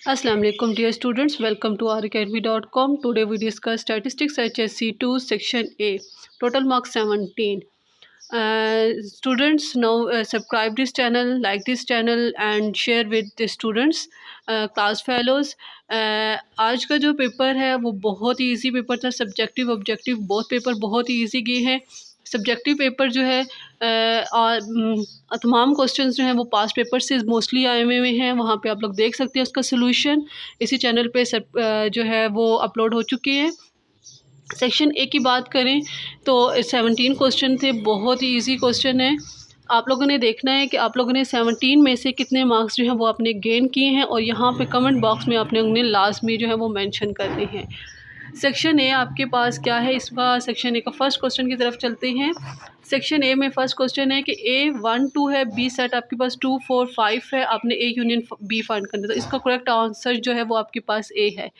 Assalamu alaikum dear students, welcome to racademy.com. Today we discuss statistics HSC 2 section A, total marks 17. Students, now subscribe this channel, like this channel and share with the students, class fellows. आज का जो paper है वो बहुत ही easy paper था। Subjective objective बहुत paper बहुत ही easy गए हैं। सब्जेक्टिव पेपर जो है और तमाम क्वेश्चंस जो हैं वो पास्ट पेपर से मोस्टली आए हुए हैं। वहाँ पे आप लोग देख सकते हैं उसका सोल्यूशन इसी चैनल पे सब जो है वो अपलोड हो चुके हैं। सेक्शन ए की बात करें तो 17 क्वेश्चन थे, बहुत ही इजी क्वेश्चन है। आप लोगों ने देखना है कि आप लोगों ने 17 में से कितने मार्क्स जो हैं वो आपने गेन किए हैं और यहाँ पे कमेंट बॉक्स में आपने उन्हें लास्ट में जो है वो मेंशन करने हैं। सेक्शन ए आपके पास क्या है, इसका सेक्शन ए का फर्स्ट क्वेश्चन की तरफ चलते हैं। सेक्शन ए में फर्स्ट क्वेश्चन है कि ए 1 2 है, बी सेट आपके पास 2 4 5 है, आपने ए यूनियन बी फाइंड करना है। तो इसका करेक्ट आंसर जो है वो आपके पास ए है।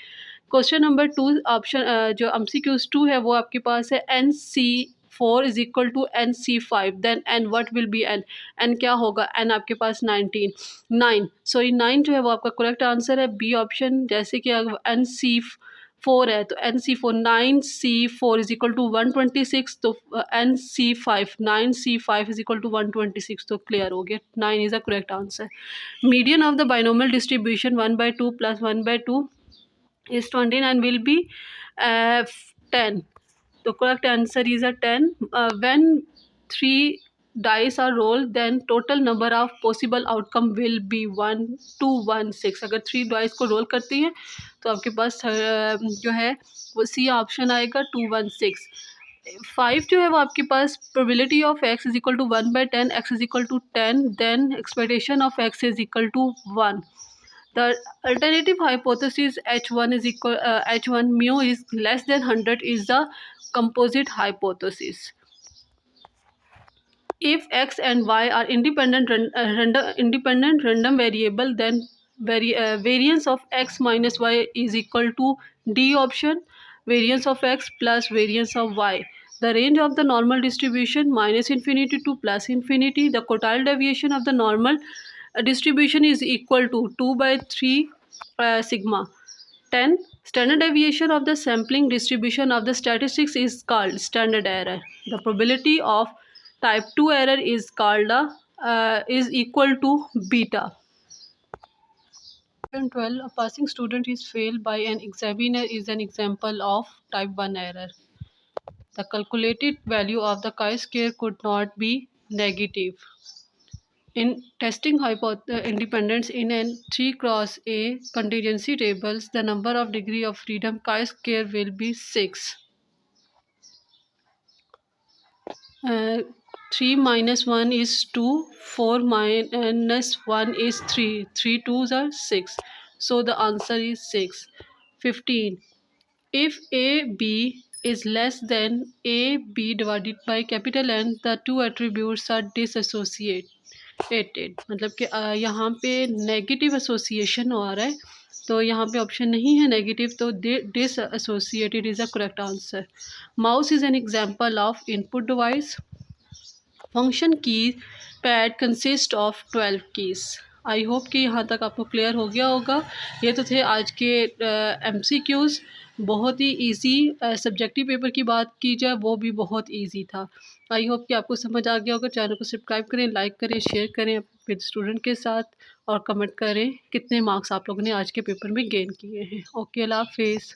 क्वेश्चन नंबर 2 ऑप्शन जो MCQ 2 है वो आपके पास है NC4 is equal to NC5, then N what will be N, N क्या होगा, एन आपके पास 9 जो है वो आपका करेक्ट आंसर है, बी ऑप्शन। जैसे कि NC4 है तो NC4 9C4 is equal to 126, तो NC5 इज इक्वल टू 126, तो क्लियर हो गया, 9 is the correct answer. Median of the binomial distribution 1/2 plus 1/2 is 20 and will be 10. The correct answer is a 10. When 3 dice are rolled, then total number of possible outcome will be 1 2 1 6. अगर 3 dice को role करती हैं तो आपके पास जो है वो C option आएगा 2 1 6। 5 जो है वो आपके पास probability of x is equal to 1/10, x is equal to 10, then expectation of x is equal to 1। The alternative hypothesis H1 mu is less than 100 is the composite hypothesis. If x and y are independent random variable, then variance of x minus y is equal to D option, variance of x plus variance of y. The range of the normal distribution minus infinity to plus infinity. The quartile deviation of the normal distribution is equal to 2/3 sigma. 10. Standard deviation of the sampling distribution of the statistics is called standard error. The probability of type 2 error is called is equal to beta. 12. A passing student is failed by an examiner is an example of type 1 error. The calculated value of the chi-square could not be negative. In testing independence in an 3 cross A contingency tables, the number of degree of freedom chi-square will be 6. 3 minus 1 is 2, 4 minus 1 is 3, 3 2s are 6, so the answer is 6. 15. If AB is less than AB divided by capital N, the two attributes are disassociated. मतलब कि यहाँ पे negative association हो रहा है, तो यहाँ पे ऑप्शन नहीं है नेगेटिव, तो disassociated is the correct answer. Mouse is an example of input device. Function key pad consist of 12 keys. I hope कि यहाँ तक आपको क्लियर हो गया होगा। ये तो थे आज के MCQs, बहुत ही इजी। सब्जेक्टिव पेपर की बात की जाए वो भी बहुत इजी था। आई होप कि आपको समझ आ गया होगा। चैनल को सब्सक्राइब करें, लाइक करें, शेयर करें अपने स्टूडेंट के साथ और कमेंट करें कितने मार्क्स आप लोगों ने आज के पेपर में गेन किए हैं। ओके, अल्लाह हाफिज़।